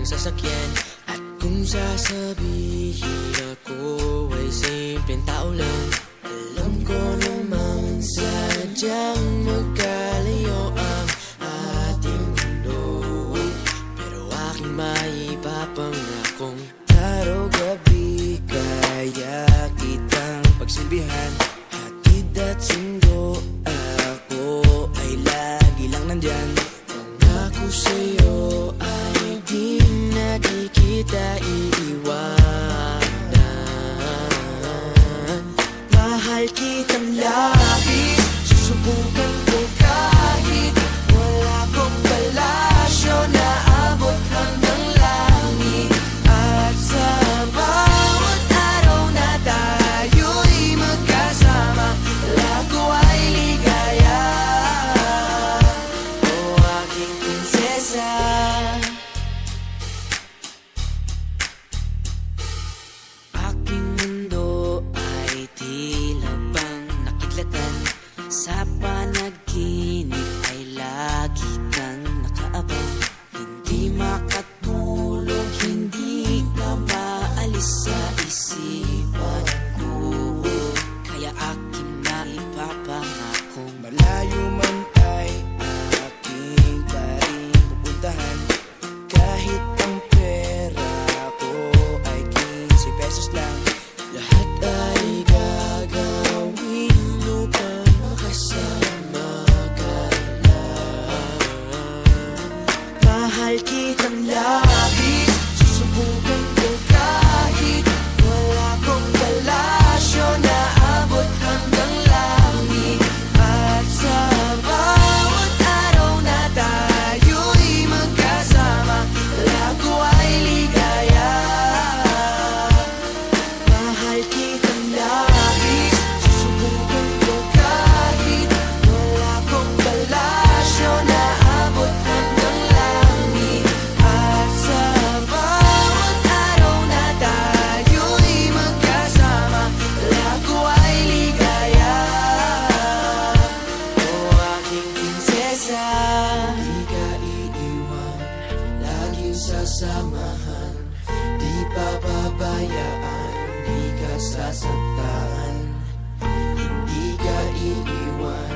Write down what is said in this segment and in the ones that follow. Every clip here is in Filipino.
ng sasakyan. At kung sasabihin ako ay simpleng tao lang, alam ko namang sadyang magkalayo ang ating mundo. Pero aking maipapangakong araw-gabi kaya kitang pagsilbihan. Hatid at sundo, ako ay lagi lang nandyan. Pangako sa'yo ay di na di kita iiwanan. Mahal kitang labis, susubukan ko kahit wala kong palasyo na abot hanggang langit. At sa bawat araw na tayo'y magkasama, lago ay ligaya. O aking prinsesa, aking mundo ay tila bang nakidlatan. Sa panaginip ay lagi kang nakaabang. Hindi makatulog, hindi ka maalis sa isipan ko. Kaya aking maipapangakong malayo man ay aking pa rin pupuntahan. Kahit ang pera ko ay 15 pesos lang, lahat ay gagawin upang makasama ka lang. Mahal kitang labis, susubukan ko kahit wala kong palasyo na abot hanggang langit. At sa bawat araw na tayo'y magkasama, lago ay ligaya. Mahal kitang labis, susubukan ko kahit wala kong palasyo na abot hanggang langit. At sa bawat araw na tayo'y magkasama, lago ay ligaya. O aking prinsesa, di ka iiwan, laging sasamahan. Di papabayaan, di ka sasaktan. Hindi ka iiwan,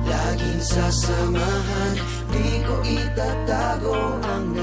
laging sasamahan. Di ko itatago ang